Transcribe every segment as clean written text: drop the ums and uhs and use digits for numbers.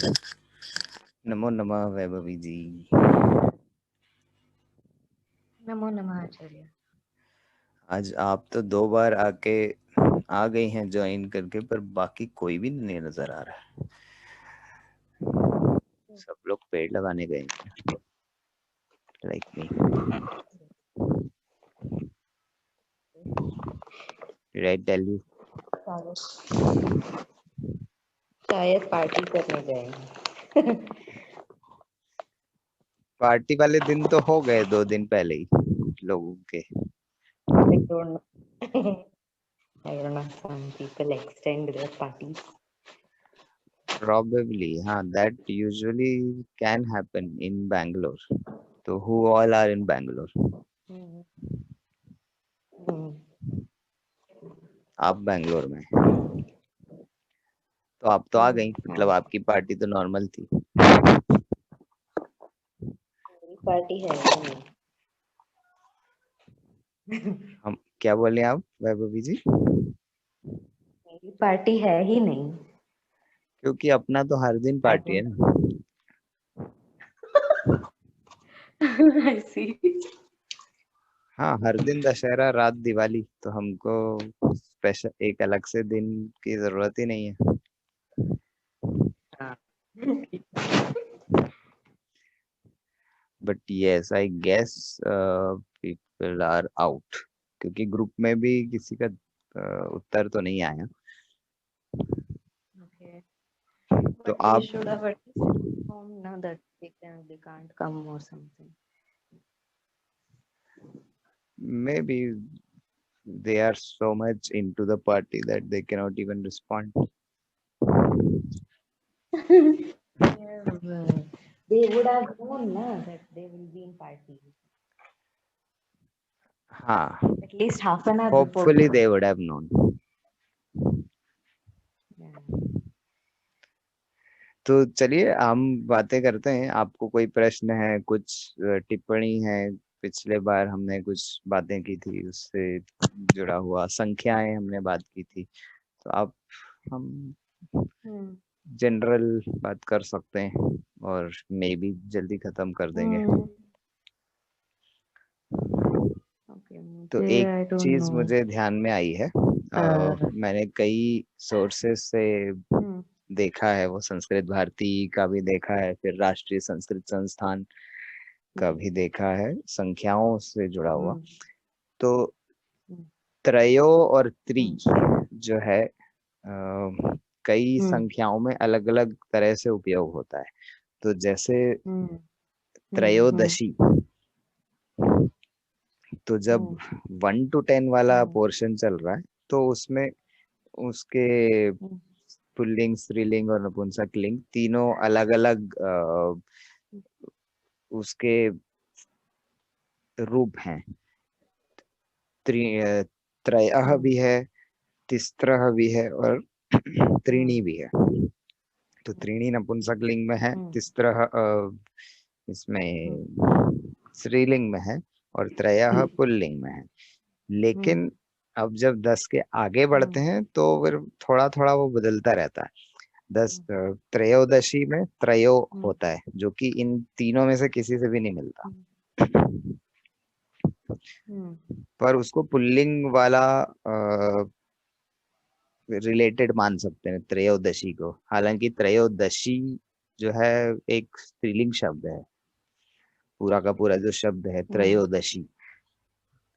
नमो नमः वैभवी जी। नमो नमः आचार्य। आज आप तो 2 बार आके आ गई हैं ज्वाइन करके, पर बाकी कोई भी नहीं नजर आ रहा है। सब लोग पेड़ लगाने गए हैं, like me. Did I tell you? शायद पार्टी करने गए हैं। पार्टी वाले दिन तो हो गए 2 दिन पहले ही लोगों के। I don't know. I don't know. Some people extend their parties. Probably, हाँ, that usually can happen in Bangalore. तो who all are in Bangalore? Hmm. Hmm. आप बैंगलोर में, तो आप तो आ गई, हाँ, मतलब आपकी पार्टी तो नॉर्मल थी। मेरी पार्टी है ही नहीं। हम क्या बोले आप वैभवी जी? मेरी पार्टी है ही नहीं। क्योंकि अपना तो हर दिन I पार्टी है don't. ना। I see. हाँ, हर दिन दशहरा, रात दिवाली, तो हमको स्पेशल एक अलग से दिन की जरूरत ही नहीं है। हाँ। But yes, I guess people are out, क्योंकि ग्रुप में भी किसी का उत्तर तो नहीं आया। Okay. तो But they आप should have at least informed now that they can't come or something. May be they are so much into the party that they cannot even respond. Yeah, they would have known na, that they will be in party. हाँ, At least half an hour before hopefully to. they would have known. Yeah. तो चलिए हम बातें करते हैं। आपको कोई प्रश्न है, कुछ टिप्पणी है? पिछले बार हमने कुछ बातें की थी, उससे जुड़ा हुआ संख्याएं हमने बात की थी, तो आप हम Hmm. जनरल बात कर सकते हैं और मे बी जल्दी खत्म कर देंगे। Hmm. Okay, तो मुझे एक I don't चीज know. मुझे ध्यान में आई है, Uh, मैंने कई सोर्सेस से hmm. देखा है, वो संस्कृत भारती का भी देखा है, फिर राष्ट्रीय संस्कृत संस्थान का भी देखा है, संख्याओं से जुड़ा हुआ। Hmm. तो Hmm. त्रयो और त्रि Hmm. जो है, कई Hmm. संख्याओं में अलग अलग तरह से उपयोग होता है। तो जैसे Hmm. Hmm. Hmm. त्रयोदशी, तो जब 1 to 10 वाला Hmm. पोर्शन चल रहा है, तो उसमें उसके Hmm. पुल्लिंग, स्त्रीलिंग और नपुंसकलिंग तीनों अलग अलग उसके रूप हैं। त्रयः Hmm. भी है, तिस्रः भी है और Hmm. त्रीणी भी है। तो त्रीणी नपुंसकलिंग में है, Hmm. तिस्रः Hmm. इसमें स्त्रीलिंग में है और त्रयः पुल्लिंग में है। Hmm. लेकिन अब जब 10 के आगे बढ़ते Hmm. हैं तो फिर थोड़ा थोड़ा वो बदलता रहता है। त्रयोदशी में त्रयो Hmm. होता है, जो कि इन तीनों में से किसी से भी नहीं मिलता, Hmm. Hmm. पर उसको पुल्लिंग वाला रिलेटेड मान सकते हैं त्रयोदशी को। हालांकि त्रयोदशी जो है एक स्त्रीलिंग शब्द है, पूरा का पूरा जो शब्द है Hmm. त्रयोदशी,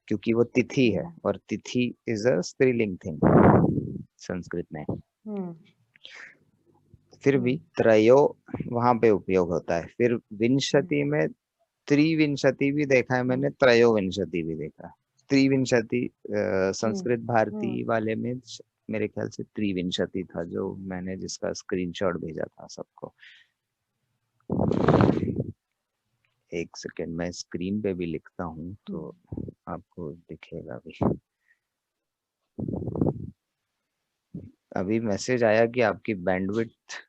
क्योंकि वो तिथि है, Hmm. और तिथि इज अ स्त्रीलिंग थिंग संस्कृत में। Hmm. फिर भी Hmm. त्रयो वहां पे उपयोग होता है। फिर Hmm. विंशति में त्रिविंशति भी देखा है मैंने, Hmm. त्रयोविंशति भी देखा है। त्रिविंशति Hmm. संस्कृत Hmm. भारती वाले में मेरे ख्याल से त्रिविंशति था, जो मैंने जिसका स्क्रीनशॉट भेजा था सबको। एक सेकेंड, मैं स्क्रीन पे भी लिखता हूँ Hmm. तो आपको दिखेगा भी। अभी मैसेज आया कि आपकी बैंडविड्थ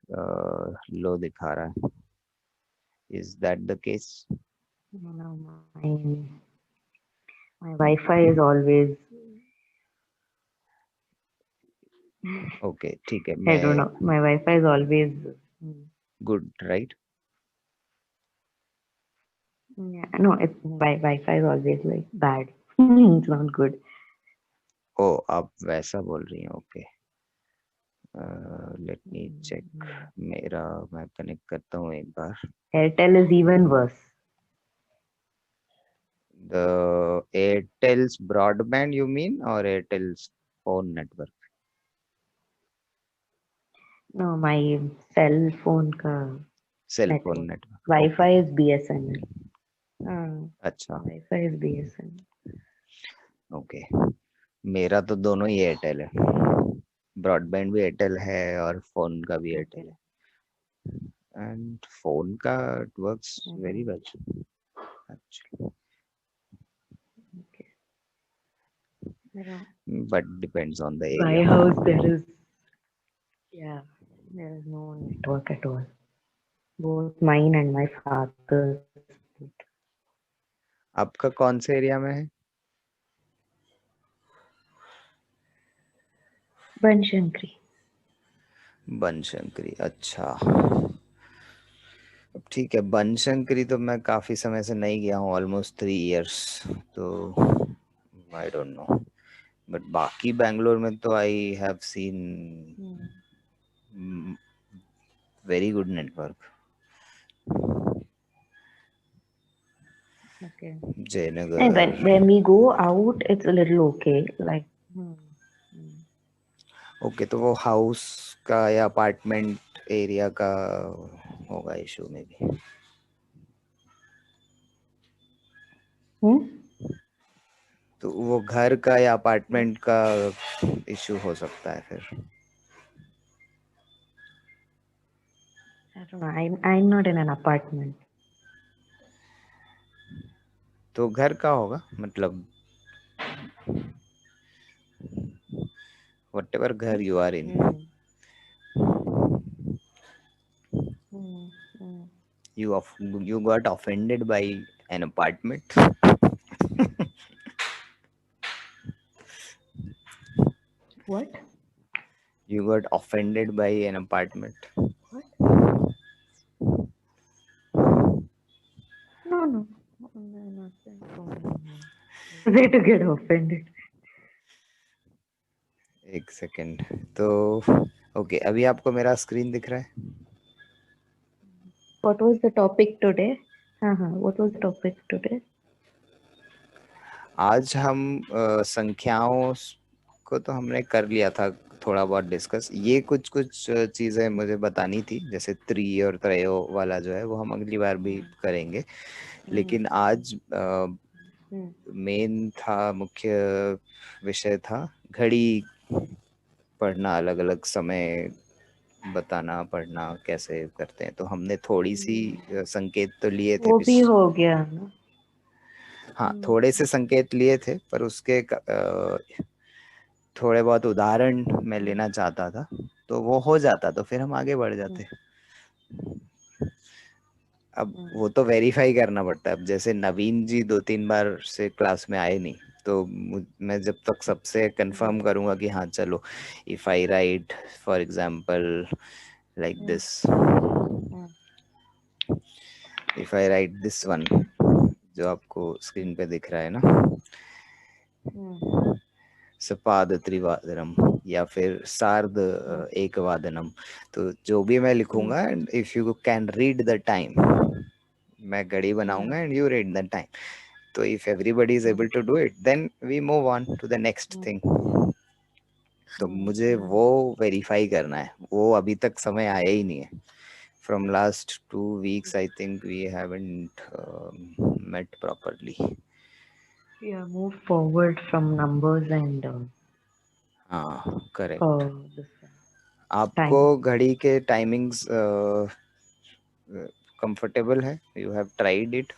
लो दिखा रहा है। Is that the case? No, my Wi-Fi is always. Okay, ठीक है, I don't मैं know. My Wi-Fi is always. Hmm. good, right? Yeah, no, it's Wi-Fi is always like bad. It's not good. ओ आप वैसा बोल रही हैं, okay. Let me check मेरा, मैं कनेक्ट करता हूँ एक बार। Airtel is even worse. The Airtel's broadband you mean, or Airtel's phone network? No, my cell phone का Cell phone network. network, Wi-Fi okay. is BSNL. अच्छा, Wi-Fi is BSNL. ओके। मेरा तो दोनों ही एयरटेल है, broadband भी Airtel है और phone का भी एयरटेल Okay. है। एंड फोन का works very well actually, Okay. Around but depends on the my area. house there is no network at all. Both mine and my father's. आपका कौन से एरिया में है? Banshankari. बनशंकरी, अच्छा। अब ठीक है, बनशंकरी तो मैं काफी समय से नहीं गया हूँ, ऑलमोस्ट 3 इयर्स, तो आई डोंट नो। बट बाकी बैंगलोर में तो I have seen very good network. Okay. And Jaynagar. when we go out, it's a little okay. Like, okay, तो वो हाउस का या अपार्टमेंट एरिया का होगा इशू में भी। तो वो घर का या अपार्टमेंट का इशू हो सकता है फिर। I don't know. I'm not in an apartment. तो घर का होगा, मतलब whatever घर you are in, you got offended by an apartment. What? You got offended by an apartment. What? No. No, they to get offended. एक second, तो okay, अभी आपको मेरा स्क्रीन दिख रहा है? What was the topic today? What was the topic today? आज हम संख्याओं को तो हमने कर लिया था थोड़ा बहुत डिस्कस। ये कुछ चीजें मुझे बतानी थी, जैसे त्रि और त्रयो वाला जो है वो हम अगली बार भी करेंगे। लेकिन आज मेन था, मुख्य विषय था घड़ी पढ़ना, अलग अलग समय बताना, पढ़ना कैसे करते हैं। तो हमने थोड़ी सी संकेत तो लिए थे, वो भी हो गया ना। हाँ थोड़े से संकेत लिए थे, पर उसके थोड़े बहुत उदाहरण मैं लेना चाहता था, तो वो हो जाता तो फिर हम आगे बढ़ जाते। अब वो तो वेरीफाई करना पड़ता है। अब जैसे नवीन जी 2-3 बार से क्लास में आए नहीं, तो मैं जब तक सबसे कंफर्म करूंगा कि हाँ चलो, if I right for example like this, if I right this one जो आपको स्क्रीन पे दिख रहा है ना, सपाद त्रिवादनम या फिर सार्ध एक वादनम, तो जो भी मैं लिखूंगा, and if you can read the time, मैं घड़ी बनाऊंगा and you read the time. तो if everybody is able to do it, then we move on to the next thing. तो मुझे वो वेरीफाई करना है, वो अभी तक समय आया ही नहीं है। From last 2 weeks I think we haven't met properly. Yeah, move forward from numbers and हाँ करेक्ट। this आपको time. घड़ी के टाइमिंग्स कंफर्टेबल है? You have tried it?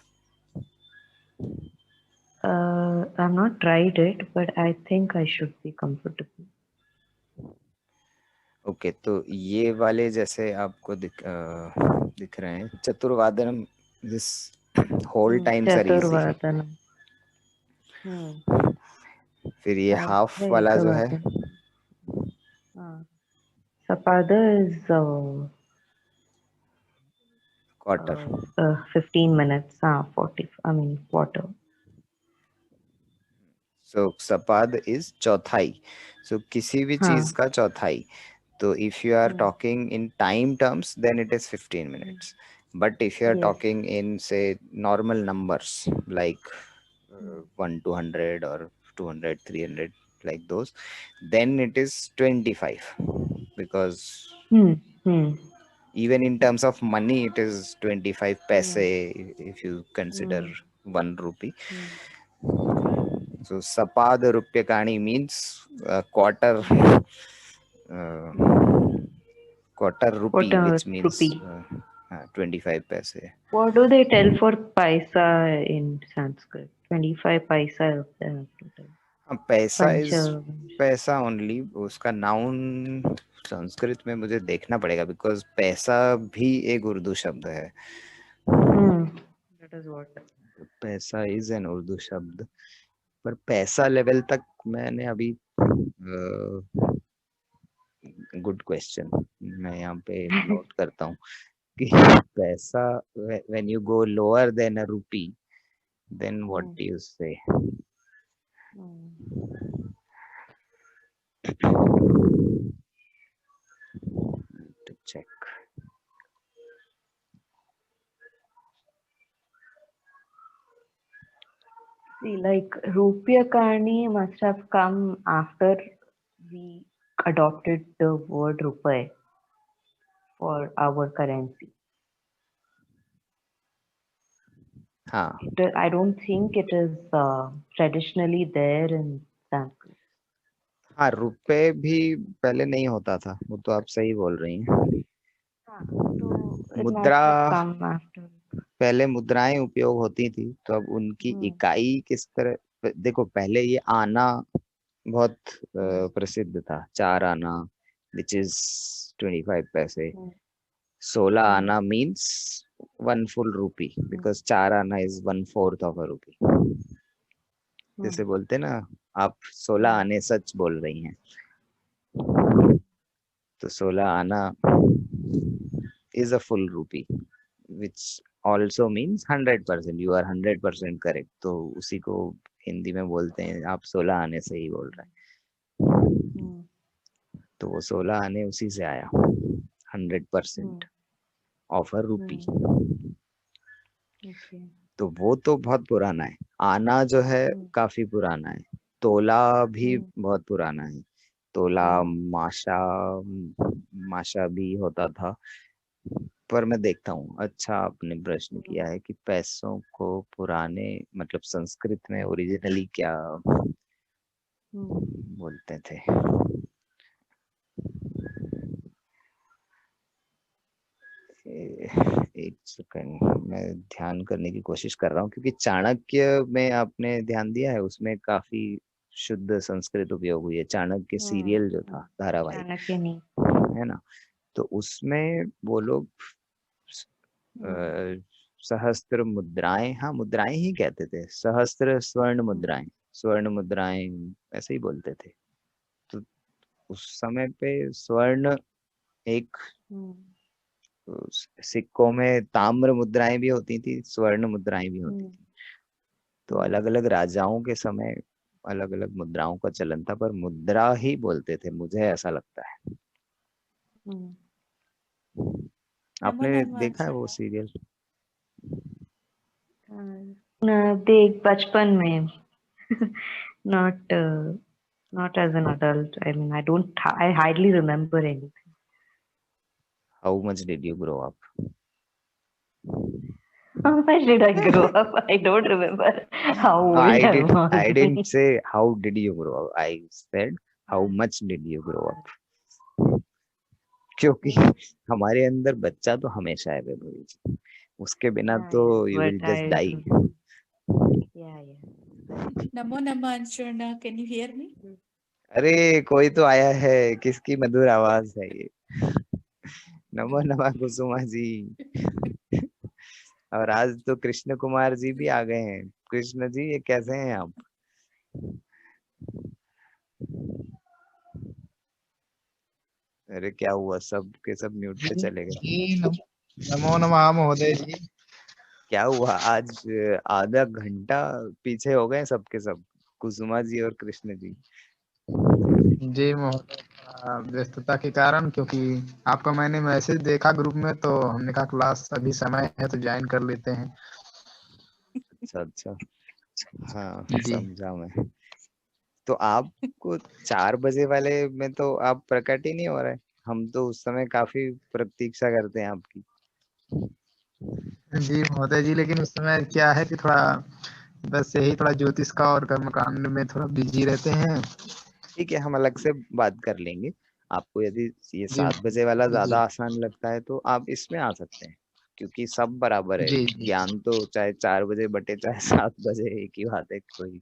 I've not tried it, but I think I should be comfortable. Okay, तो ये वाले जैसे आपको दिख रहे हैं चतुर्वादनम, this whole times are easy. Chaturvadanam. फिर ये हाफ वाला जो है, Sapada is quarter 15 minutes. 40. I mean quarter. So सपाद इज चौथाई. सो किसी भी चीज का चौथाई. तो if you are talking in time terms, then it is 15 minutes. But if you are talking in, say, normal numbers like 1 to 100 or 200, 300, like those, then it is 25. Because even in terms of money, it is 25 paise if you consider 1 rupee. So sapad rupyakani means quarter. Quarter rupee, which means 25 paise. What do they tell for paisa in Sanskrit? 25 paisa. पैसा is पैसा only. उसका noun Sanskrit में मुझे देखना पड़ेगा, because पैसा भी एक उर्दू शब्द है. That is what. पैसा इज एन उर्दू शब्द. पर पैसा लेवल तक मैंने अभी गुड क्वेश्चन, मैं यहाँ पे नोट करता हूँ कि पैसा, when you go lower than a rupee, then what do you say? To check. See, like Rupyakarni must have come after we adopted the word rupee for our currency. I don't think it is traditionally there in Sanskrit. हाँ, रुपए भी पहले नहीं होता था, वो तो आप सही बोल रही हैं. मुद्रा, पहले मुद्राएं उपयोग होती थी, तो अब उनकी इकाई किस तरह. देखो, पहले ये आना बहुत प्रसिद्ध था. 4 आना विच इज 25 पैसे. 16 आना मीन्स 1 full rupee, because 4 आना इज 1/4 of a rupee. जैसे बोलते ना, आप 16 आने सच बोल रही हैं. तो 16 आना is a full rupee, which also means 100%. You are 100% correct. तो उसी को हिंदी में बोलते हैं, आप 16 आने से ही बोल रहे हैं. तो वो 16 आने उसी से आया. 100% of a rupee. तो वो तो बहुत पुराना है. आना जो है काफी पुराना है. तोला भी बहुत पुराना है. तोला, माशा भी होता था. पर मैं देखता हूँ. अच्छा, आपने प्रश्न किया है कि पैसों को पुराने, मतलब संस्कृत में ओरिजिनली क्या बोलते थे. एक सेकंड, मैं ध्यान करने की कोशिश कर रहा हूँ, क्योंकि चाणक्य में आपने ध्यान दिया है, उसमें काफी शुद्ध संस्कृत उपयोग हुई है. चाणक्य सीरियल जो था, धारावाहिक है ना, तो उसमें वो लोग सहस्त्र मुद्राएं, हाँ मुद्राएं ही कहते थे. सहस्त्र स्वर्ण मुद्राएं ऐसे ही बोलते थे. तो उस समय पे स्वर्ण, एक सिक्कों में ताम्र मुद्राएं भी होती थी, स्वर्ण मुद्राएं भी होती थी. तो अलग अलग राजाओं के समय अलग अलग मुद्राओं का चलन था, पर मुद्रा ही बोलते थे, मुझे ऐसा लगता है. आपने देखा है वो सीरियल? देख बचपन में. not as an adult. I mean, I hardly remember anything. How much did you grow up? How much did I grow up? I don't remember how old I didn't say how did you grow up. I said how much did you grow up. क्योंकि हमारे अंदर बच्चा तो हमेशा है वैभवी जी. उसके बिना तो you will just die. नमो नमः अंशुर्णा, can you hear me? अरे कोई तो आया है, किसकी मधुर आवाज है ये. नमो नमः कुसुमा जी. और आज तो कृष्ण कुमार जी भी आ गए हैं. कृष्ण जी, ये कैसे हैं आप? अरे क्या हुआ, सब के सब म्यूट पे चले गए. नमो नमः महोदय जी। क्या हुआ आज? आधा घंटा पीछे हो गए सबके सब, कुसुमा जी और कृष्ण जी। जी महोदय, व्यस्तता के कारण, क्योंकि आपका मैंने मैसेज देखा ग्रुप में, तो हमने कहा क्लास अभी समय है तो ज्वाइन कर लेते हैं। अच्छा अच्छा, हाँ जी समझा मैं। तो आपको 4 बजे वाले में तो आप प्रकट ही नहीं हो रहे। हम तो उस समय काफी प्रतीक्षा करते हैं आपकी। जी महोदय जी, लेकिन उस समय क्या है कि थोड़ा बस यही थोड़ा ज्योतिष का और कर्मकांड में थोड़ा बिजी रहते हैं। ठीक है, हम अलग से बात कर लेंगे। आपको यदि ये जी 7 बजे वाला जी ज्यादा आसान लगता है तो आप इसमें आ सकते हैं, क्योंकि सब बराबर है। जी जी ज्ञान तो चाहे 4 बजे बटे चाहे 7 बजे, एक ही बात है, कोई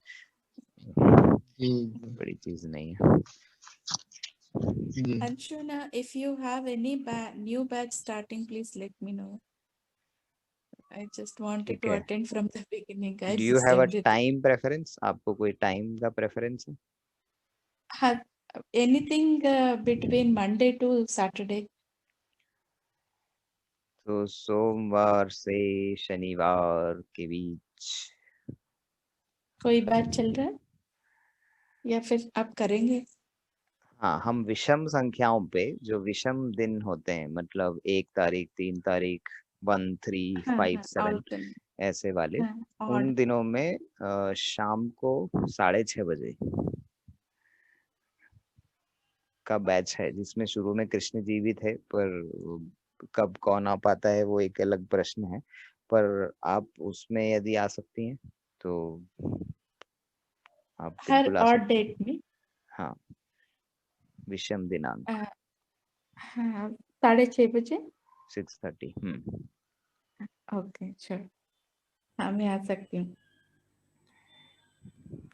जी बड़ी चीज नहीं है। जी। Anshuna, if you have any new batch starting, please let me know. I just wanted ठीक to है। attend from the beginning. I do you missed have a everything. Time preference? आपको कोई टाइम का प्रेफरेंस है? Have anything between Monday to Saturday? तो सोमवार से शनिवार के बीच। कोई बैच चल रहा है या फिर आप करेंगे? हाँ, हम विषम संख्याओं पे, जो विषम दिन होते हैं, मतलब 1 तारीख, 3 तारीख, 1, 3, हाँ 5, हाँ, 7, alternate. ऐसे वाले, हाँ, odd. उन दिनों में शाम को 6:30 बजे का बैच है, जिसमें शुरू में कृष्ण जी भी थे, पर कब कौन आ पाता है वो एक अलग प्रश्न है। पर आप उसमें यदि आ सकती हैं तो आप हर बिल्कुल आ odd सकती हैं। date में? हाँ, विषम दिनांक हाँ, 6:30 बजे? 6:30। Okay, sure. हाँ, मैं आ सकती हूँ।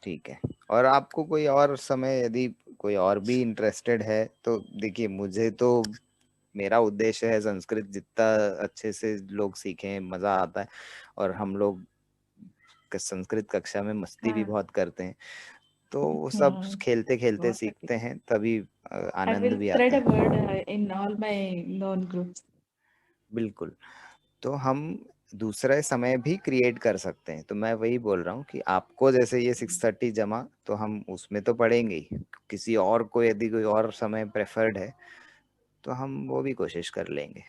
ठीक है। और आपको कोई और समय, यदि कोई और भी इंटरेस्टेड है तो देखिए, मुझे तो मेरा उद्देश्य है संस्कृत जितना अच्छे से लोग सीखें, मजा आता है। और हम लोग संस्कृत कक्षा में मस्ती भी हाँ, बहुत करते हैं, तो वो सब खेलते खेलते बहुत अच्छी। सीखते हैं, तभी I आनंद will भी spread आता a है। word in all my known groups. बिल्कुल। तो हम दूसरे समय भी क्रिएट कर सकते हैं। तो मैं वही बोल रहा हूँ कि आपको जैसे ये 6:30 जमा, तो हम उसमें तो पढ़ेंगे ही। किसी और को यदि कोई और समय प्रेफर्ड है तो हम वो भी कोशिश कर लेंगे।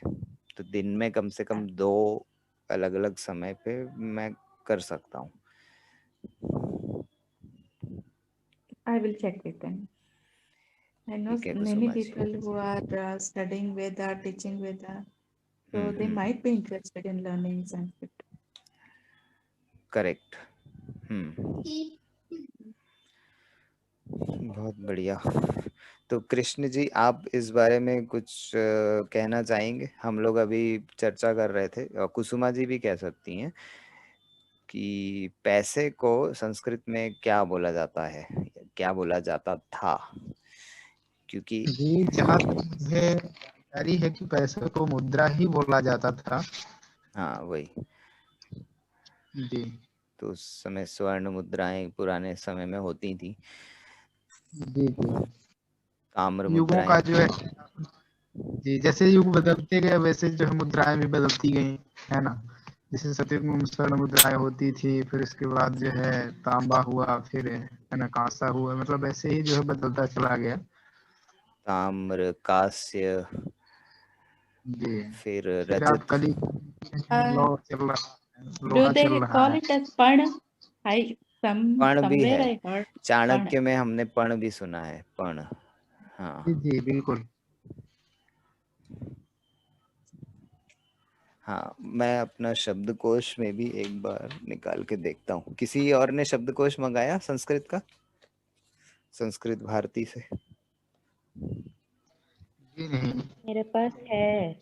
तो दिन में कम से कम 2 अलग अलग समय पे मैं कर सकता हूँ। I will check with them. I know ठीक है many Kusuma ji. people who are studying Veda, teaching Veda, so they hmm, might be interested in learning Sanskrit. Correct. बहुत बढ़िया। तो कृष्ण जी, आप इस बारे में कुछ कहना चाहेंगे? हम लोग अभी चर्चा कर रहे थे, और कुसुमा जी भी कह सकती हैं, कि पैसे को संस्कृत में क्या बोला जाता है, क्या बोला जाता था, क्योंकि जी, जहाँ तक मुझे जानकारी है कि पैसे को मुद्रा ही बोला जाता था। हाँ वही। जी तो उस समय स्वर्ण मुद्राएं पुराने समय में होती थी, जी जी। ताम्र युगों मुद्राएं। का जो है जी, जैसे युग बदलते गए वैसे जो है मुद्राएं भी बदलती गई, है ना। जैसे सतयुग में स्वर्ण मुद्राएं होती थी, फिर उसके बाद जो है तांबा हुआ, फिर है ना कांसा हुआ, मतलब ऐसे ही जो है बदलता चला गया। ताम्र, कांस्य, जी, फिर फिर आप रजत। कली Uh, लोहा चल रहा है, do लोहा चल they रहा call है। it as Pan? I पण भी somewhere है, I heard Pan. चाणक्य में हमने पण भी सुना है, पण। जी हाँ जी बिल्कुल। हाँ, मैं अपना शब्दकोश में भी एक बार निकाल के देखता हूँ। किसी और ने शब्दकोश मंगाया संस्कृत का, संस्कृत भारती से? जी नहीं। मेरे पास है,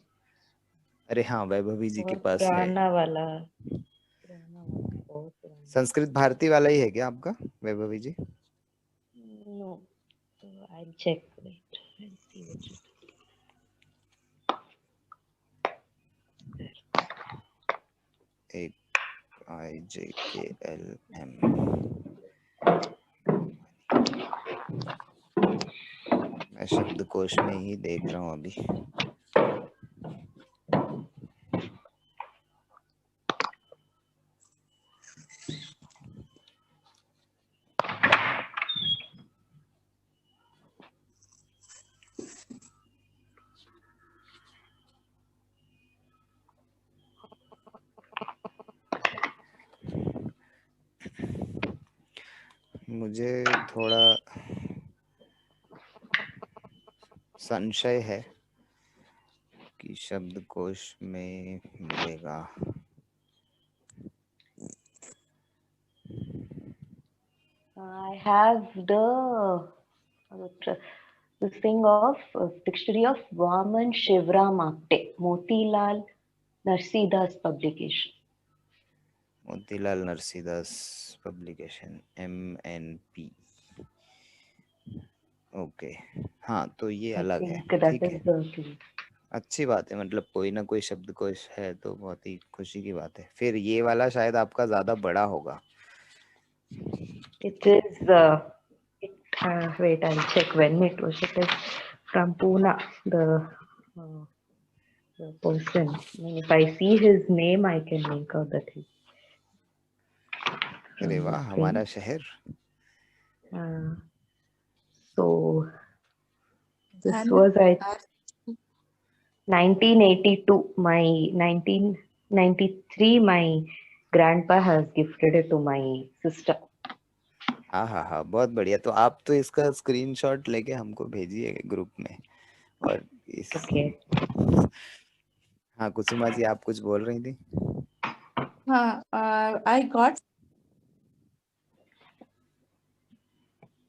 अरे हाँ, वैभवी जी के बहुत पास है। पुराना वाला, बहुत पुराना। संस्कृत भारती वाला ही है क्या आपका, वैभवी जी? No, I'll check. Wait, I'll see which it is. एक IJKLM। मैं शब्दकोश में ही देख रहा हूँ अभी। मुझे थोड़ा संशय है कि शब्दकोश में मिलेगा। I have this thing of dictionary of Vaman Shivram Apte, Motilal Narsidas publication. Motilal Narsidas publication MNP। Okay, हाँ तो ये I अलग है, think that ठीक है, is the thing. अच्छी बात है, मतलब कोई ना कोई शब्दकोश है तो बहुत ही खुशी की बात है। फिर ये वाला शायद आपका ज्यादा बड़ा होगा। It is, wait, I'll check when it was. It is from Pune, the person. I mean, if I see his name, I can make out that he. अरे from वाह, this हमारा thing. शहर। So this धन was, I earth 1982. My 1993. My grandpa has gifted it to my sister. हाँ हाँ हाँ, बहुत बढ़िया। तो आप तो इसका स्क्रीनशॉट लेके हमको भेजिए ग्रुप में। और इस Okay. हाँ, कुसुमा जी आप कुछ बोल रही थी। हाँ, I got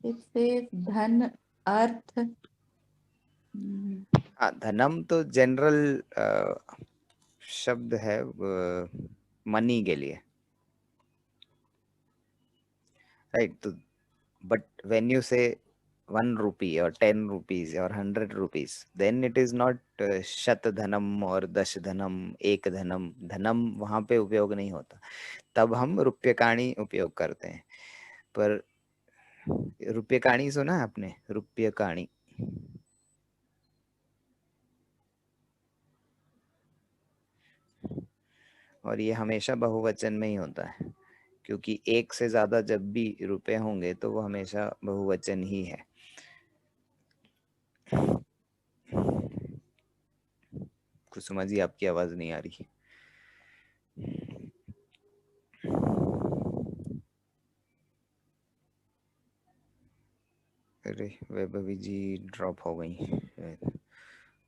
it says धन अर्थ। हाँ, धनम तो जनरल शब्द है मनी के लिए, राइट। तो बट व्हेन यू से 1 रुपी और 10 रुपीज और 100 rupees, then it is not शत धनम और दश धनम, एक धनम। धनम वहां पे उपयोग नहीं होता, तब हम रुप्यकाणी उपयोग करते हैं। पर रुप्यकाणी सुना है आपने? रुप्यकाणी और ये हमेशा बहुवचन में ही होता है, क्योंकि एक से ज्यादा जब भी रुपए होंगे तो वो हमेशा बहुवचन ही है। कुसुमा जी आपकी आवाज नहीं आ रही। अरे वैभवी जी ड्रॉप हो गई।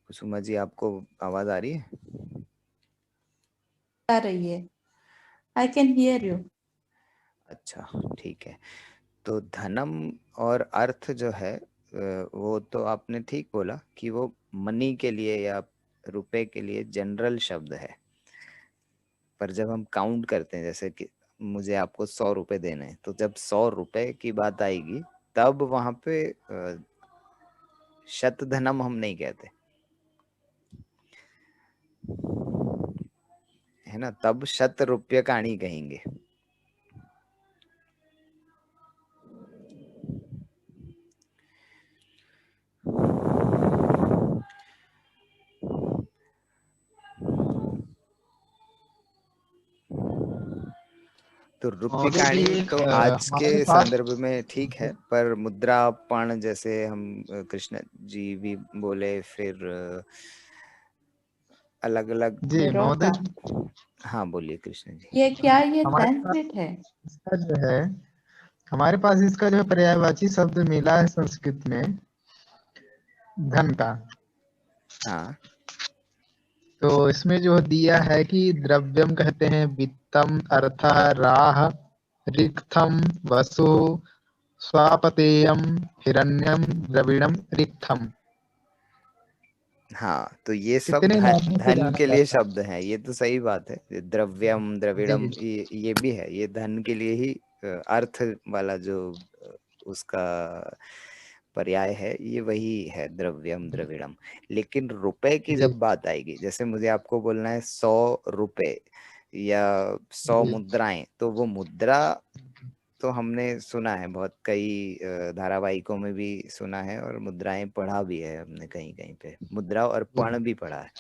कुसुमा जी आपको आवाज आ रही है? आ रही है। I can hear you. अच्छा, ठीक है। तो धनम और अर्थ जो है वो तो आपने ठीक बोला कि वो मनी के लिए या रुपए के लिए जनरल शब्द है। पर जब हम काउंट करते हैं, जैसे कि मुझे आपको 100 रुपए देने हैं, तो जब 100 रुपए की बात आएगी तब वहां पे शत धनम हम नहीं कहते, है ना, तब शत रुपये कहानी कहेंगे। तो रुपये महोदय जी कहानी एक तो आज के हमारे पास संदर्भ में ठीक है, पर मुद्रापण जैसे हम कृष्ण जी भी बोले, फिर अलग अलग। जी महोदय बरोटा। जी, हाँ बोलिए कृष्ण जी। ये क्या, ये हमारे पास संस्कृत है? इसका जो है हमारे पास इसका जो है पर्यायवाची शब्द मिला है संस्कृत में धन का। हाँ तो इसमें जो दिया है कि द्रव्यम कहते हैं वित्तम, अर्थ, राह, रिक्थम, वसु, स्वापतेयम, हिरण्यम, द्रविणम, रिक्थम। हाँ, तो ये सब कितने नामों से धन जाना के लिए जाता शब्द हैं, ये तो सही बात है। ये द्रव्यम, है? द्रविड़म, जी ये भी है, ये धन के लिए ही अर्थ वाला जो उसका पर्याय है, ये वही है, द्रव्यम द्रविड़म। लेकिन रुपए की जी जब बात आएगी, जैसे मुझे आपको बोलना है 100 रुपए या 100 जी मुद्राएं, तो वो मुद्रा तो हमने सुना है, बहुत कई धारावाहिकों में भी सुना है, और मुद्राएं पढ़ा भी है हमने, कहीं कहीं पे मुद्रा और जी पर्ण भी पढ़ा है।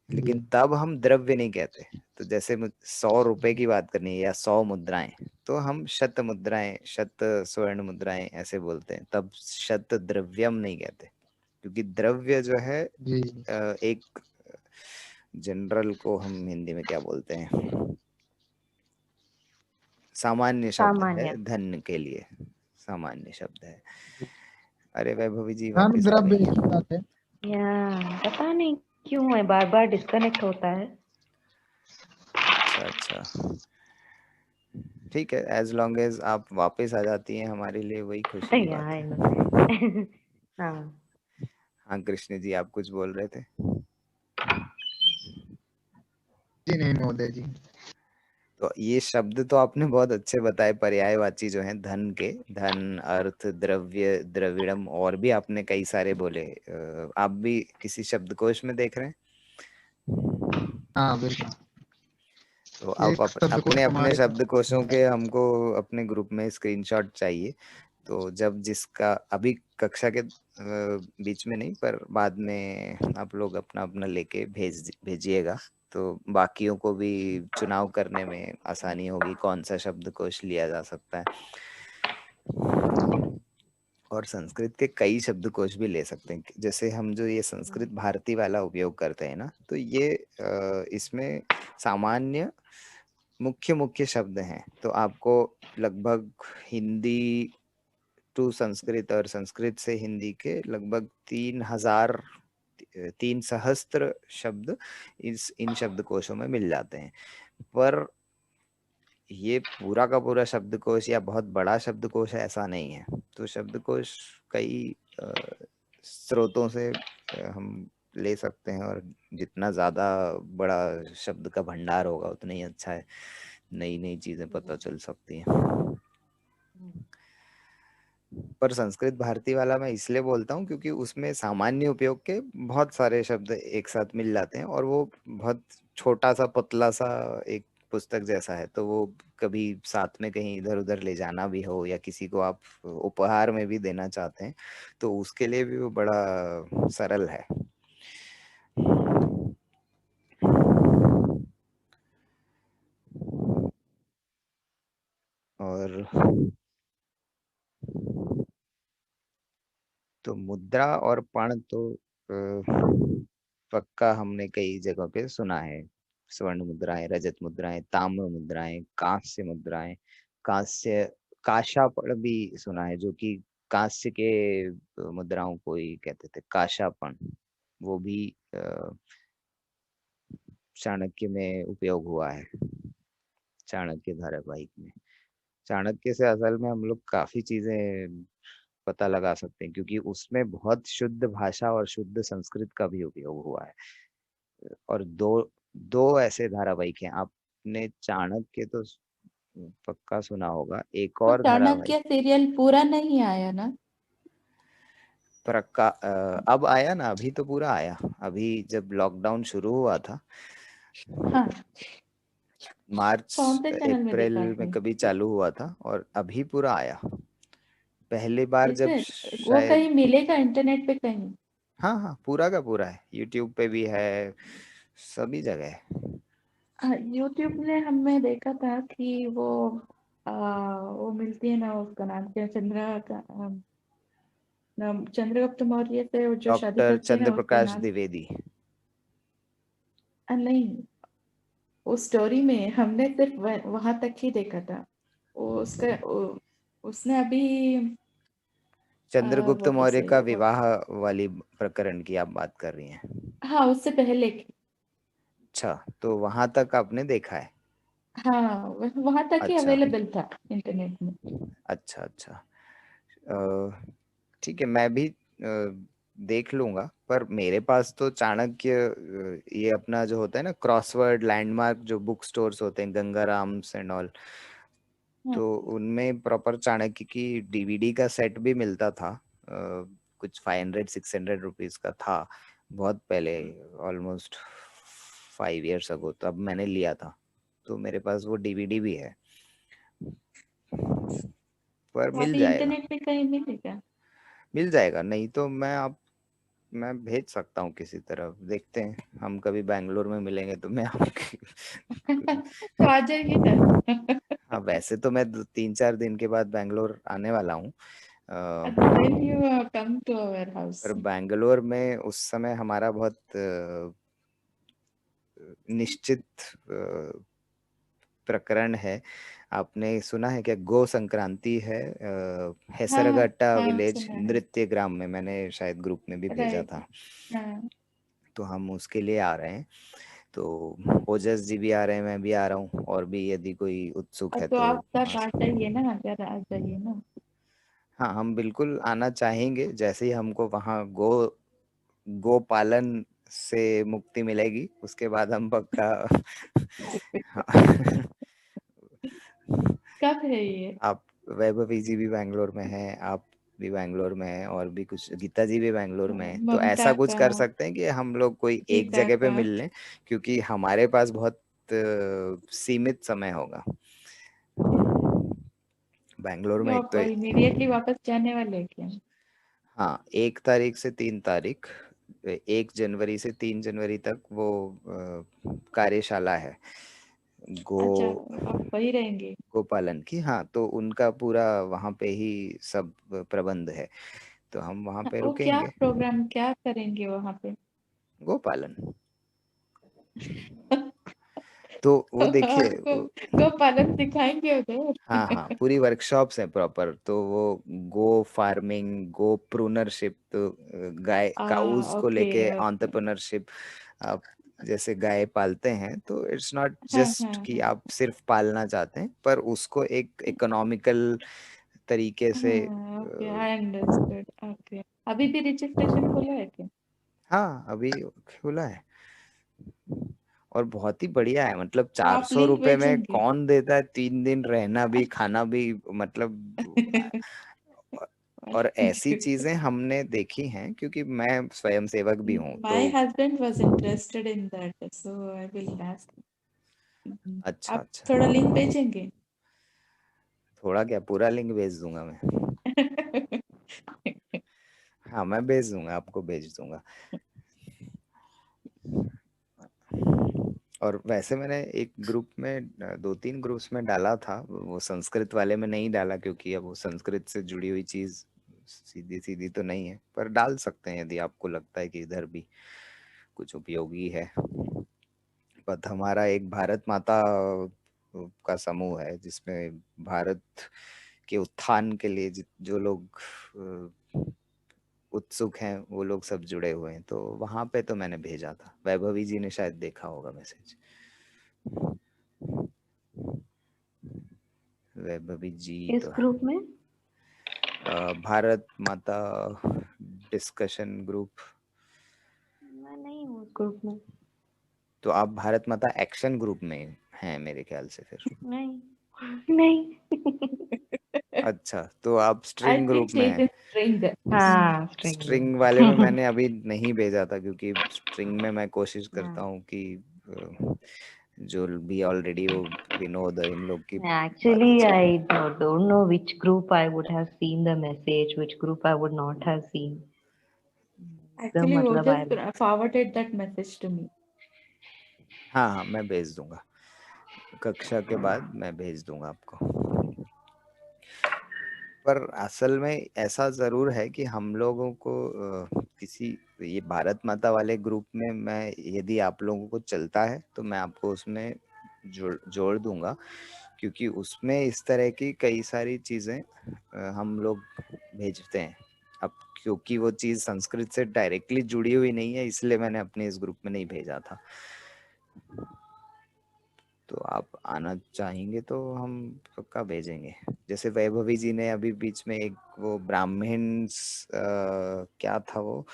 जी लेकिन तब हम द्रव्य नहीं कहते। तो जैसे 100 रुपए की बात करनी है या 100 मुद्राएं, तो हम शत मुद्राएं, शत स्वर्ण मुद्राएं ऐसे बोलते हैं, तब शत द्रव्यम नहीं कहते। क्योंकि द्रव्य जो है जी एक जनरल को हम हिंदी में क्या बोलते हैं, सामान्य शब्द सामान्य। है धन के लिए, सामान्य शब्द है। अरे वैभवी जी हाँ वापस आ द्रव्य गई की हैं। बात है। या पता नहीं क्यों है, बार बार डिस्कनेक्ट होता है। अच्छा, ठीक है, एज लॉन्ग एज आप वापस आ जाती हैं हमारे लिए वही खुशी की या बात आई है। नो। हाँ हाँ कृष्ण जी, आप कुछ बोल रहे थे। जी नहीं महोदय जी। तो ये शब्द तो आपने बहुत अच्छे बताए, पर्यायवाची जो हैं धन के, धन, अर्थ, द्रव्य, द्रविड़म, और भी आपने कई सारे बोले। आप भी किसी शब्दकोश में देख रहे हैं? हाँ बिल्कुल। तो आप एक शब्दकोश अपने अपने हमारे शब्दकोशों पास के हमको अपने ग्रुप में स्क्रीनशॉट चाहिए। तो जब जिसका अभी कक्षा के बीच में नहीं, पर बाद में आप लोग अपना अपना लेके भेजिएगा, तो बाकियों को भी चुनाव करने में आसानी होगी कौन सा शब्दकोश लिया जा सकता है। और संस्कृत के कई शब्दकोश भी ले सकते हैं, जैसे हम जो ये संस्कृत भारती वाला उपयोग करते हैं ना, तो ये इसमें सामान्य मुख्य मुख्य शब्द हैं। तो आपको लगभग हिंदी टू संस्कृत और संस्कृत से हिंदी के लगभग 3 सहस्त्र शब्द इन शब्दकोशों में मिल जाते हैं। पर ये पूरा का पूरा शब्दकोश या बहुत बड़ा शब्दकोश है ऐसा नहीं है। तो शब्दकोश कई स्रोतों से हम ले सकते हैं, और जितना ज्यादा बड़ा शब्द का भंडार होगा उतना ही अच्छा है, नई नई चीजें पता चल सकती हैं। पर संस्कृत भारती वाला मैं इसलिए बोलता हूँ क्योंकि उसमें सामान्य उपयोग के बहुत सारे शब्द एक साथ मिल जाते हैं, और वो बहुत छोटा सा पतला सा एक पुस्तक जैसा है। तो वो कभी साथ में कहीं इधर उधर ले जाना भी हो, या किसी को आप उपहार में भी देना चाहते हैं, तो उसके लिए भी वो बड़ा सरल है। और तो मुद्रा और पण तो पक्का हमने कई जगहों पे सुना है। स्वर्ण मुद्राएं, रजत मुद्राएं, ताम्र मुद्राएं, कांस्य मुद्राएं, कांस्य काशापण भी सुना है, जो कि कांस्य के मुद्राओं को ही कहते थे काशापण। वो भी चाणक्य में उपयोग हुआ है, चाणक्य धारावाहिक में। चाणक्य से असल में हम लोग काफी चीजें पता लगा सकते हैं, क्योंकि उसमें बहुत शुद्ध भाषा और शुद्ध संस्कृत का भी उपयोग हुआ है। और दो दो ऐसे धारावाहिक हैं, आपने चाणक्य तो पक्का सुना होगा, एक तो और धारावाहिक चाणक्य सीरियल पूरा नहीं आया ना? अब आया ना, अभी तो पूरा आया। अभी जब लॉकडाउन शुरू हुआ था, हाँ, मार्च कौन से चैनल में अप्रैल देखा में आपने? कभी चालू हुआ था, और अभी पूरा आया। पहली बार इज जब इट? वो शायद, कहीं मिलेगा इंटरनेट पे कहीं? हाँ हाँ, पूरा का पूरा है, यूट्यूब पे भी है, सभी जगह है। यूट्यूब ने हमें देखा था कि वो मिलती है ना, उसका नाम क्या है, चंद्रगुप्त मौर्य से वो जो शादी डॉक्टर करते हैं ना, चंद्र उसका प्रकाश नाम। द्विवेदी। नहीं, उस स्टोरी में हमने सिर्फ वहां तक ही देखा था। उसने अभी चंद्रगुप्त वो तो मौर्य सही का है वो। विवाह वाली प्रकरण की आप बात कर रही हैं? हाँ, उससे पहले की। अच्छा, तो वहां तक आपने देखा है? हाँ, वहां तक ही अच्छा अवेलेबल था इंटरनेट में। अच्छा अच्छा। ठीक है, मैं भी देख लूंगा। पर मेरे पास तो चाणक्य, ये अपना जो होता है ना क्रॉसवर्ड लैंडमार्क, जो बुक स्टोर्स होते हैं, गंगाराम्स एंड ऑल, हाँ, तो उनमें प्रॉपर चाणक्य की डीवीडी का सेट भी मिलता था। कुछ 500-600 रुपीज का था, बहुत पहले, ऑलमोस्ट 5 years ago, तब मैंने लिया था। तो मेरे पास वो डीवीडी भी है, पर तो मिल अभी जाएगा। इंटरनेट पे कहीं मिलेगा? मिल जाएगा, नहीं तो मैं भेज सकता हूँ किसी तरह, देखते हैं। हम कभी बैंगलोर में मिलेंगे तो मैं आपकी तो आ जाइए ना। हाँ, वैसे तो मैं 3-4 दिन के बाद बैंगलोर आने वाला हूँ। Then you come to our पर house. बैंगलोर में उस समय हमारा बहुत निश्चित प्रकरण है। आपने सुना है क्या, गो संक्रांति है हाँ हेसरगट्टा हाँ विलेज सुना है। नृत्य ग्राम में, मैंने शायद ग्रुप में भी भेजा राइट। था। हाँ तो हम उसके लिए आ रहे हैं, तो ओजस जी भी आ रहे हैं, मैं भी आ रहा हूँ, और भी यदि कोई उत्सुक है तो तो आप सब आ आ सकते। जाइए ना, अगर आ जाइए ना। हाँ हम बिल्कुल आना चाहेंगे, जैसे ही हमको वहाँ गो पालन से मुक्ति मिलेगी उसके बाद हम पक्का हाँ। कब है ये? आप वैभवी जी भी बैंगलोर में हैं, आप भी बैंगलोर में हैं, और भी कुछ गीता जी भी बैंगलोर में हैं, तो ममता ऐसा कुछ का, कर सकते हैं कि हम लोग कोई एक गीता जगह पे का। मिल लें, क्योंकि हमारे पास बहुत सीमित समय होगा बैंगलोर में। तो एक आप तो इमीडिएटली वापस जाने वाले हैं क्या? हाँ 1 तारीख से 3 तारीख, 1 जनवरी से 3 जनवरी तक वो कार्यशाला है गो अच्छा, आप वही रहेंगे? गोपालन की। हाँ तो उनका पूरा वहाँ पे ही सब प्रबंध है, तो हम वहाँ पे वो क्या रुकेंगे। प्रोग्राम क्या करेंगे वहां पे? गोपालन, तो वो देखिए आपको गोपालन सिखाएंगे हाँ उधर? हाँ पूरी वर्कशॉप्स हैं प्रॉपर, तो वो गो फार्मिंग, गो प्रूनरशिप, तो गाय काउज को ओके लेके ओके। एंटरप्रेन्योरशिप। आप जैसे गाय पालते हैं तो इट्स नॉट हाँ जस्ट हाँ कि हाँ आप सिर्फ पालना चाहते हैं, पर उसको एक इकोनॉमिकल तरीके से हाँ। Okay, I understood. ओके, अभी भी रजिस्ट्रेशन खुला है क्या? हाँ अभी खुला है, और बहुत ही बढ़िया है, मतलब तो चार आप सौ लिंक रुपए में भेजेंगे? कौन देता है 3 दिन रहना भी खाना भी, मतलब। और ऐसी चीजें हमने देखी हैं, क्योंकि मैं स्वयं सेवक भी हूँ तो। My husband was interested in that, so I will ask. अच्छा आप अच्छा, थोड़ा लिंक भेजेंगे? थोड़ा क्या, पूरा लिंक भेज दूंगा मैं। हाँ मैं भेज दूंगा, आपको भेज दूंगा। और वैसे मैंने एक ग्रुप में 2-3 ग्रुप्स में डाला था, वो संस्कृत वाले में नहीं डाला, क्योंकि अब वो संस्कृत से जुड़ी हुई चीज सीधी सीधी तो नहीं है, पर डाल सकते हैं यदि आपको लगता है कि इधर भी कुछ उपयोगी है। बट हमारा एक भारत माता का समूह है, जिसमें भारत के उत्थान के लिए जो लोग उत्सुक हैं वो लोग सब जुड़े हुए हैं, तो वहां पे तो मैंने भेजा था, वैभवी जी ने शायद देखा होगा मैसेज। वैभवी जी इस तो ग्रुप में भारत माता डिस्कशन ग्रुप। मैं नहीं हूँ, उस ग्रुप में तो आप भारत माता एक्शन ग्रुप में हैं मेरे ख्याल से फिर। नहीं। नहीं। अच्छा तो आप I string think group she में is हैं। in string. हाँ, स्ट्रिंग स्ट्रिंग वाले में में। मैंने अभी नहीं भेजा था, क्योंकि स्ट्रिंग में मैं कोशिश करता हाँ। हूँ कि जो भी ऑलरेडी वो विनोद इन लोग की बातें Actually, चल। I don't know which group I would have seen the message, which group I would not have seen. The Actually, वो मतलब I just forwarded that message to me. हाँ हाँ मैं भेज दूंगा, कक्षा के बाद मैं भेज दूंगा आपको। पर असल में ऐसा जरूर है कि हम लोगों को किसी ये भारत माता वाले ग्रुप में, मैं यदि आप लोगों को चलता है तो मैं आपको उसमें जोड़ दूंगा, क्योंकि उसमें इस तरह की कई सारी चीजें हम लोग भेजते हैं। अब क्योंकि वो चीज संस्कृत से डायरेक्टली जुड़ी हुई नहीं है, इसलिए मैंने अपने इस ग्रुप में नहीं भेजा था। तो आप आना चाहेंगे तो हम पक्का भेजेंगे। जैसे वैभवी जी ने अभी बीच में एक वो ब्राह्मण क्या था वो,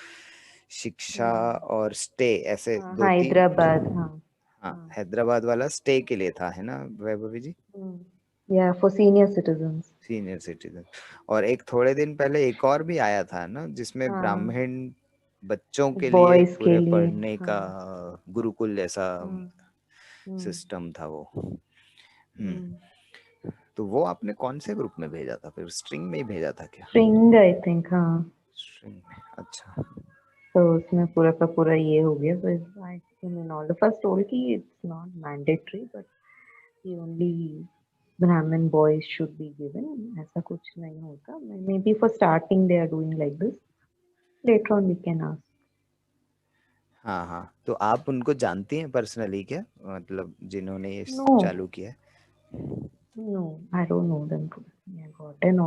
शिक्षा और स्टे, ऐसे 2-3। Hyderabad. हाँ. हाँ हाँ. हैदराबाद वाला स्टे के लिए था, है ना वैभवी जी, Yeah, for senior citizens. Senior citizen. और एक थोड़े दिन पहले एक और भी आया था ना, जिसमें हाँ. ब्राह्मण बच्चों के लिए Boys के पूरे लिए. पढ़ने का हाँ. गुरुकुल जैसा हम्म. हम्म. सिस्टम था वो। हम्म. तो वो आपने कौन से ग्रुप में भेजा था फिर, स्ट्रिंग में ही भेजा था क्या? String, I think. हाँ. स्ट्रिंग में, अच्छा। तो उसमें पूरा का पूरा ये हो गया, but I mean all of us told कि it's not mandatory, but the only Brahmin boys should be given. ऐसा कुछ नहीं होता. Maybe for starting they are doing like this. Later on we can ask. हाँ हाँ तो आप उनको जानती हैं पर्सनली क्या, मतलब जिन्होंने ये No. चालू किया है? No, I don't know them. I got an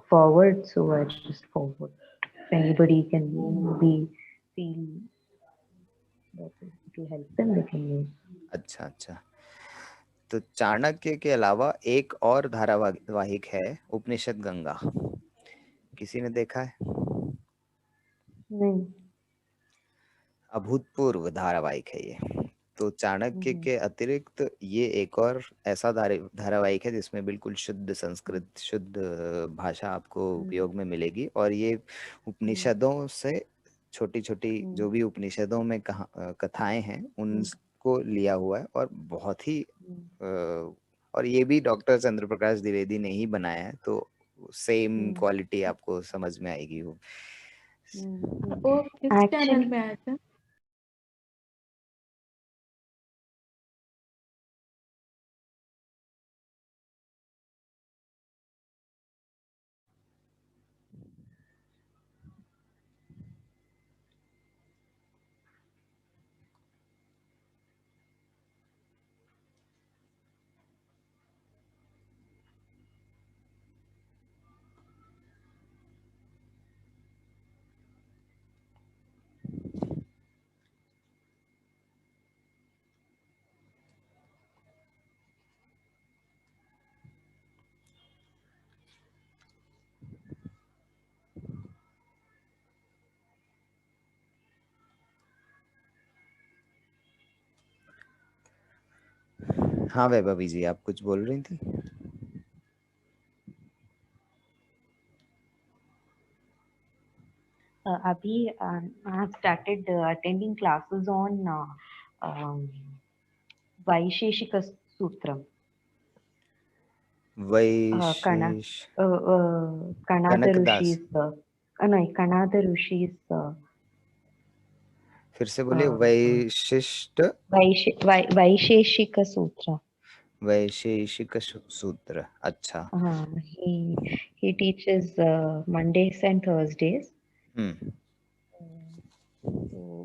forward, so I just forward. If anybody can be feel that it will help them, they can use. अच्छा अच्छा। तो चाणक्य के अलावा एक और धारावाहिक है उपनिषद गंगा, किसी ने देखा है? नहीं। अभूतपूर्व धारावाहिक है ये। तो चाणक्य के अतिरिक्त ये एक और ऐसा धारावाहिक है जिसमें बिल्कुल शुद्ध संस्कृत, शुद्ध भाषा आपको उपयोग में मिलेगी, और ये उपनिषदों से छोटी छोटी जो भी उपनिषदों में कथाएं हैं उनको लिया हुआ है, और बहुत ही और ये भी डॉक्टर चंद्र प्रकाश द्विवेदी ने ही बनाया है, तो सेम क्वालिटी आपको समझ में आएगी वो। वो किस चैनल में आया था? हाँ वैभवी जी, आप कुछ बोल रही थी? अभी I have started attending classes on Vaisheshika Sutram. वैशेष Kanada Kanakdas, Rishi's no, Kanada Rishi's फिर से बोलिए। वैशिष्ट Vaisheshika Sutra. वैशेषिक सूत्र, अच्छा। He teaches Mondays and Thursdays.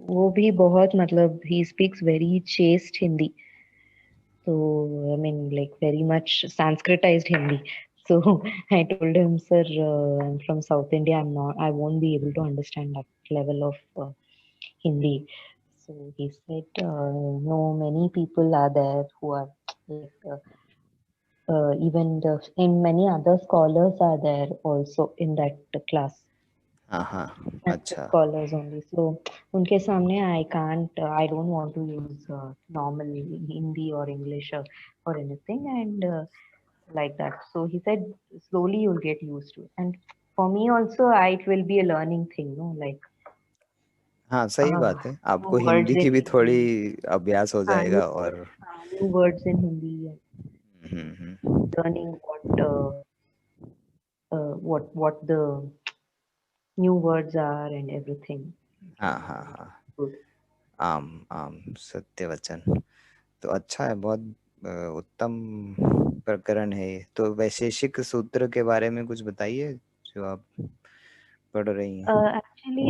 वो भी बहुत मतलब he speaks very chaste Hindi. So I mean like very much Sanskritized Hindi. So I told him, sir, I'm from South India. I won't be able to understand that level of Hindi. So he said, no, many people are there who are like even and many other scholars are there also in that class. हाँ, Sanskrit अच्छा scholars only. So उनके सामने I don't want to use normal Hindi or English or anything, and like that. So he said, slowly you'll get used to it. And for me also, it will be a learning thing, no? Like हाँ सही बात है, आपको new words Hindi in की भी थोड़ी Hindi, अभ्यास हो जाएगा, और new words in Hindi, learning what the new words are and everything. हाँ हाँ हाँ, Good. आम आम सत्य वचन। तो अच्छा है, बहुत उत्तम प्रकरण है ये। तो वैशेषिक सूत्र के बारे में कुछ बताइए जो आप पढ़ रही हैं। Actually,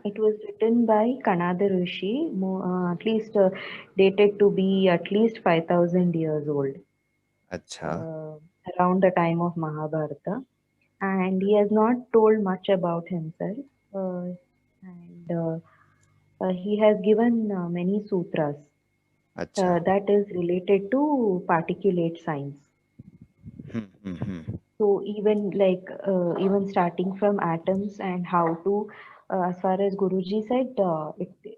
it was written by Kanada Rishi, at least dated to be at least 5,000 years old, अच्छा around the time of Mahabharata. And he has not told much about himself. And he has given many sutras अच्छा that is related to particulate science. So even like even starting from atoms and how to, as far as Guruji said,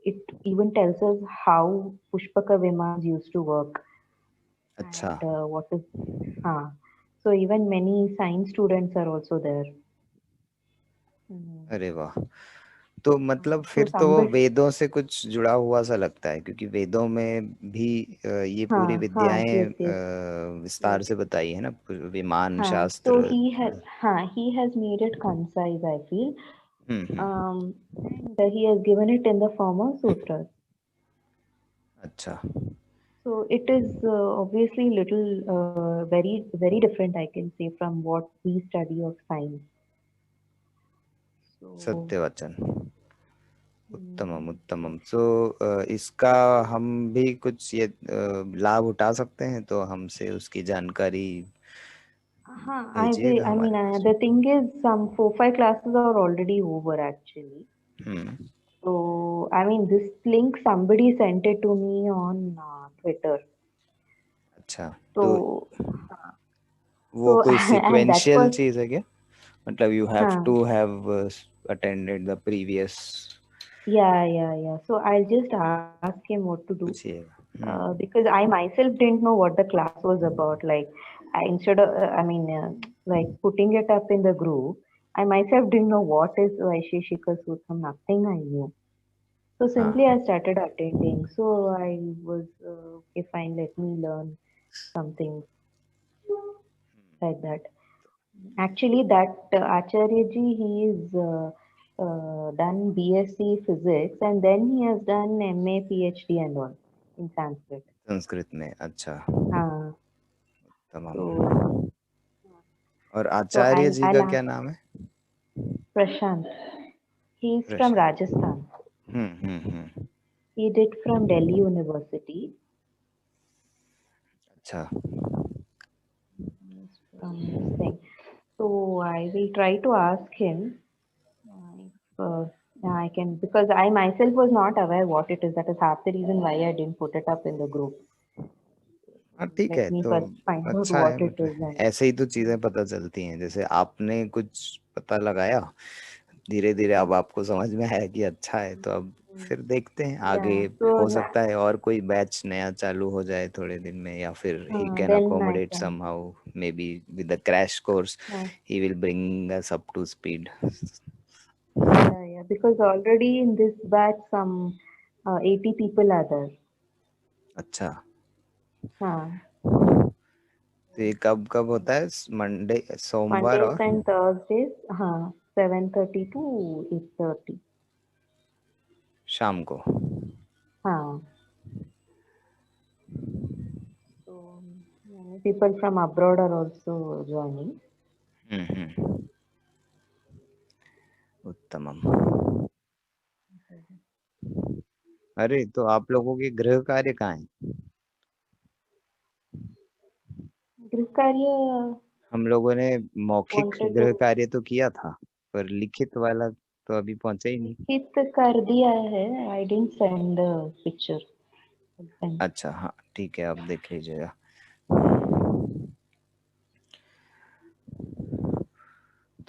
it even tells us how Pushpaka Vimans used to work, अच्छा, and what is so even many science students are also there. अरे वाह। तो मतलब So फिर तो वो somebody, वेदों से कुछ जुड़ा हुआ सा लगता है, क्योंकि वेदों में भी ये पूरी विद्याएं yes, yes, विस्तार से बताई है ना, विमान so शास्त्र। he has made it concise, I feel, hmm, and he has given it in the form of sutras. अच्छा So it is obviously very different, I can say, from what we study of science. So सत्य वचन। उत्तमम उत्तमम। सो इसका हम भी कुछ ये लाभ उठा सकते हैं, तो हमसे उसकी जानकारी I will, भेजिएगा I mean, हमारे पास। the thing is, some 4-5 classes are already over actually. Hmm. So, I mean, this link somebody sent it to me on Twitter. अच्छा, तो So, वो so कोई and that सिक्वेंशियल was, चीज है क्या? मतलब यू हैव हाँ, to have attended the previous, yeah. So I'll just ask him what to do. पूछिएगा। Because I myself didn't know what the class was about. Like, instead of, like putting it up in the group, I myself didn't know what is Vaisheshika Sutram, nothing I knew. So simply I हाँ started attending. So I was, okay, fine, let me learn something like that. Actually, that Acharya ji, he is done BSc Physics and then he has done MA, PhD and all in Sanskrit. Sanskrit में, अच्छा हाँ, तमाम। so और so आचार्य जी I'll का ask क्या नाम है? Prashant. He's from Prashant. Rajasthan. Hmm. He did from Delhi University. अच्छा। He's from this thing. So I will try to ask him if I can, because I myself was not aware what it is. That is half the reason why I didn't put it up in the group. हाँ ठीक Let है, me तो first find out अच्छा है, what it but is and ऐसे ही तो चीजें पता चलती हैं। जैसे आपने कुछ पता लगाया, धीरे धीरे अब आपको समझ में आया कि अच्छा है, तो अब फिर देखते हैं आगे। yeah. So हो सकता है और कोई बैच नया चालू हो जाए थोड़े दिन में, या फिर he can then I accommodate can. Somehow, maybe with the crash course he will bring us up to speed. Yeah. Because already in this batch some 80 people are there. अच्छा, हाँ. तो ये कब कब होता है? मंडे, सोमवार Mondays और and Thursdays, 7:30 to 8:30. शाम को? हाँ. So many people from abroad are also joining. हम्म। उत्तमम। अरे, तो आप लोगों के गृह कार्य कहाँ हैं? गृह कार्य हम लोगों ने मौखिक wanted गृह to कार्य तो किया था, पर लिखित वाला तो अभी पहुंचा ही नहीं। लिखित कर दिया है. I didn't send the picture. अच्छा, हाँ ठीक है, आप देख लीजिएगा।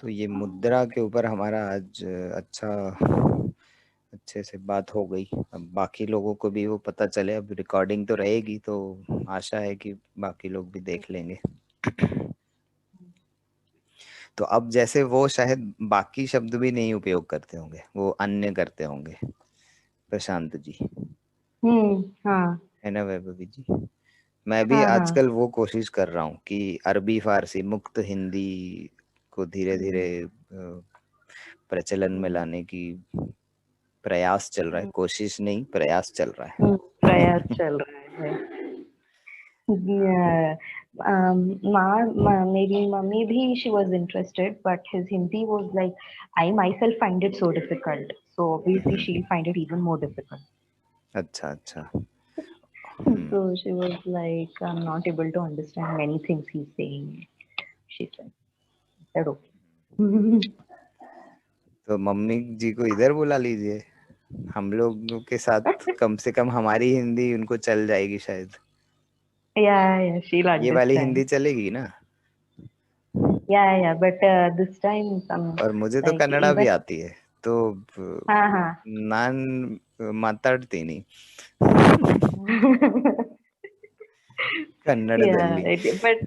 तो ये मुद्रा के ऊपर हमारा आज अच्छे से बात हो गई। अब बाकी लोगों को भी वो पता चले। अब रिकॉर्डिंग तो रहेगी, तो आशा है कि बाकी लोग भी देख लेंगे। तो अब जैसे वो शायद बाकी शब्द भी नहीं उपयोग करते होंगे, वो अन्य करते होंगे, प्रशांत जी, हाँ. है ना वैभवी जी? मैं भी हाँ. आजकल वो कोशिश कर रहा हूँ कि अरबी फारसी मुक्त हिंदी को धीरे धीरे प्रचलन में लाने की प्रयास चल रहा है। कोशिश नहीं, प्रयास चल रहा है। प्रयास चल रहा है. Yeah. मेरी मम्मी भी she was interested, but his Hindi was like, I myself find it so difficult. So obviously she'll find it even more difficult. अच्छा। So she was like, I'm not able to understand many things he's saying. She said okay. तो mummy जी को इधर बुला लीजिए, हम लोगों के साथ कम से कम हमारी हिंदी उनको चल जाएगी शायद। Yeah, she'll ये वाली understand. हिंदी चलेगी ना? Yeah, but this time some और मुझे तो like कन्नड़ा भी even आती है, तो हाँ. नान माताಡ್ತೀನಿ Yeah, ಕನ್ನಡದಲ್ಲಿ। but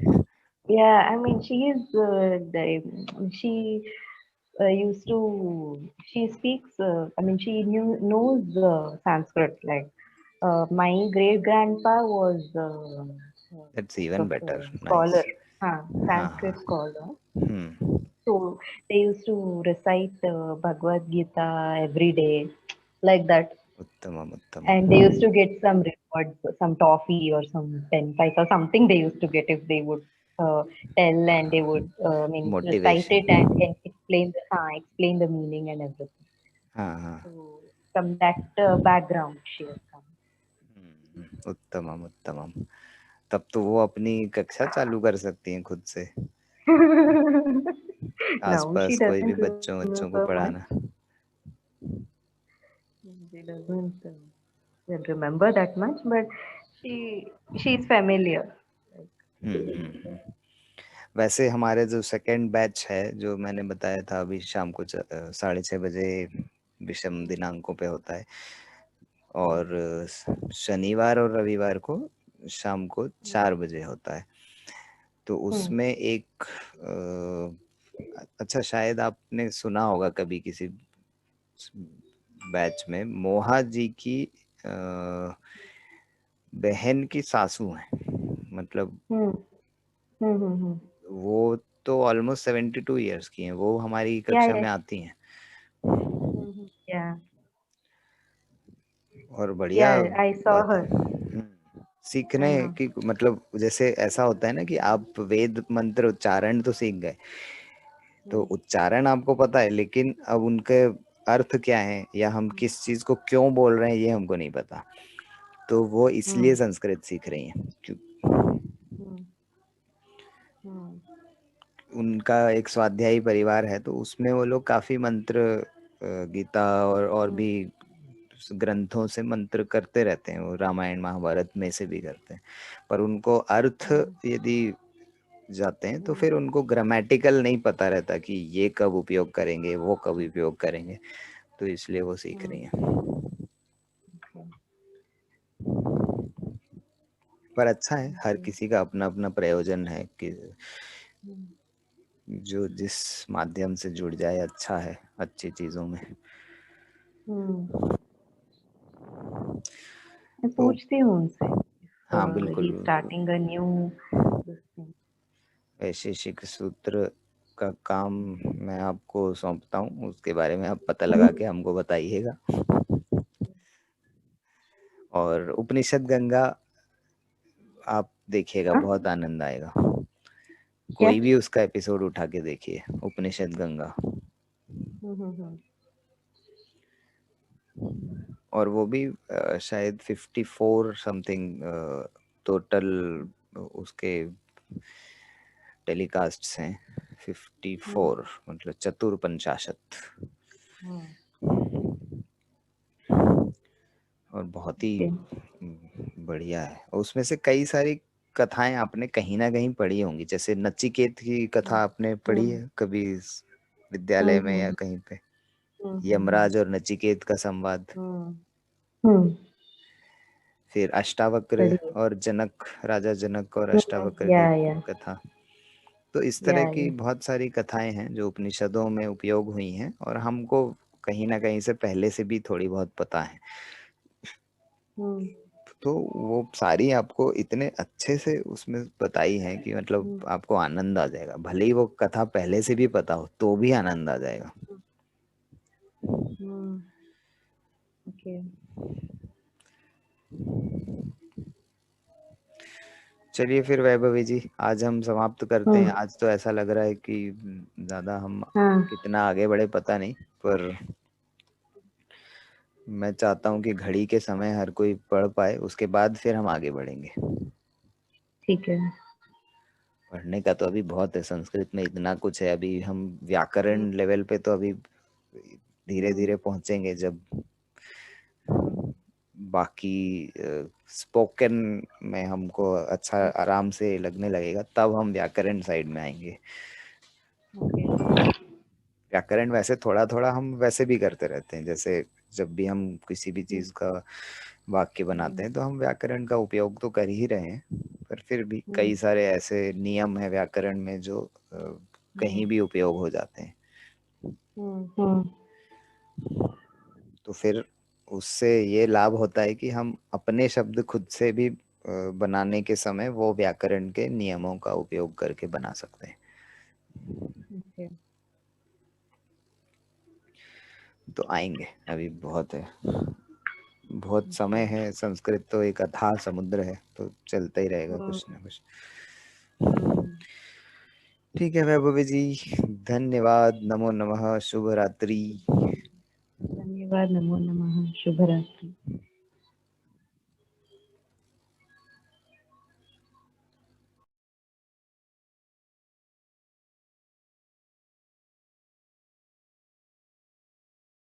yeah, I mean, she is she used to she speaks. I mean, she knows Sanskrit. Like my great grandpa was That's sort even of a better, nice। scholar, हाँ Sanskrit हाँ। scholar. Hmm. So they used to recite Bhagavad Gita every day, like that. उत्तमम And they उत्तमम। used to get some rewards, some toffee or some 10 paisa or something they used to get if they would tell and they would recite motivation. it and explain the meaning and everything. हाँ हाँ। So from that background she has come. उत्तमम उत्तमम। तब तो वो अपनी कक्षा चालू कर सकती हैं खुद से, Now she आसपास कोई भी doesn't बच्चों को remember much. पढ़ाना। She doesn't remember that much, but she's familiar. वैसे हमारे जो सेकंड बैच है, जो मैंने बताया था अभी शाम को 6:30 बजे विषम दिनांकों पे होता है, और शनिवार और रविवार को शाम को 4 बजे होता है। तो उसमें एक अच्छा, शायद आपने सुना होगा कभी किसी बैच में, मोहा जी की बहन की सासू है, मतलब वो तो ऑलमोस्ट 72 इयर्स की हैं, वो हमारी कक्षा में आती हैं। और बढ़िया I saw her. सीखने की, मतलब जैसे ऐसा होता है ना कि आप वेद मंत्र उच्चारण तो सीख गए, तो उच्चारण आपको पता है, लेकिन अब उनके अर्थ क्या है या हम किस चीज को क्यों बोल रहे हैं ये हमको नहीं पता। तो वो इसलिए संस्कृत सीख रही हैं, उनका एक स्वाध्यायी परिवार है, तो उसमें वो लोग काफी मंत्र, गीता और भी ग्रंथों से मंत्र करते रहते हैं, वो रामायण महाभारत में से भी करते हैं, पर उनको अर्थ यदि जाते हैं तो फिर उनको ग्रामेटिकल नहीं पता रहता कि ये कब उपयोग करेंगे, वो कब उपयोग करेंगे, तो इसलिए वो सीख रही हैं। पर अच्छा है, हर किसी का अपना अपना प्रयोजन है कि जो जिस माध्यम से जुड़ जाए अच्छा है, अच्छी चीजों में। मैं पूछती हूँ उनसे। हाँ बिल्कुल, स्टार्टिंग अ न्यू वैशेषिक सूत्र का काम मैं आपको सौंपता हूँ, उसके बारे में आप पता लगा के हमको बताइएगा। और उपनिषद गंगा आप देखिएगा, बहुत आनंद आएगा। कोई भी उसका एपिसोड उठा के देखिए, उपनिषद गंगा। और वो भी शायद 54 समथिंग टोटल उसके टेलीकास्ट हैं, 54 मतलब 54। और बहुत ही बढ़िया है। उसमें से कई सारी कथाएं आपने कहीं ना कहीं पढ़ी होंगी, जैसे नचिकेत की कथा आपने पढ़ी है कभी विद्यालय में या कहीं पे, यमराज और नचिकेत का संवाद। फिर अष्टावक्र और जनक, राजा जनक और अष्टावक्र की कथा। तो इस तरह की बहुत सारी कथाएं हैं जो उपनिषदों में उपयोग हुई हैं, और हमको कहीं ना कहीं से पहले से भी थोड़ी बहुत पता है। तो वो सारी आपको इतने अच्छे से उसमें बताई है कि मतलब आपको आनंद आ जाएगा, भले ही वो कथा पहले से भी पता हो तो भी आनंद आ जाएगा। चलिए फिर वैभवी जी, आज हम समाप्त करते हैं। आज तो ऐसा लग रहा है कि ज्यादा हम कितना आगे बढ़े पता नहीं, पर मैं चाहता हूँ कि घड़ी के समय हर कोई पढ़ पाए, उसके बाद फिर हम आगे बढ़ेंगे। ठीक है। पढ़ने का तो अभी बहुत है, संस्कृत में इतना कुछ है। अभी हम व्याकरण लेवल पे तो अभी धीरे धीरे पहुंचेंगे, जब बाकी स्पोकन में हमको अच्छा आराम से लगने लगेगा, तब हम व्याकरण साइड में आएंगे। व्याकरण वैसे थोड़ा थोड़ा हम वैसे भी करते रहते हैं, जैसे जब भी हम किसी भी चीज का वाक्य बनाते हैं तो हम व्याकरण का उपयोग तो कर ही रहे हैं, पर फिर भी कई सारे ऐसे नियम है व्याकरण में जो कहीं भी उपयोग हो जाते हैं। तो फिर उससे ये लाभ होता है कि हम अपने शब्द खुद से भी बनाने के समय वो व्याकरण के नियमों का उपयोग करके बना सकते हैं। तो आएंगे, अभी बहुत है, बहुत समय है। संस्कृत तो एक अथाह समुद्र है, तो चलता ही रहेगा कुछ ना कुछ। ठीक है वैभवी जी, धन्यवाद, नमो नमः, शुभ रात्रि। धन्यवाद। धन्यवाद। नमो नमः। शुभ रात्रि।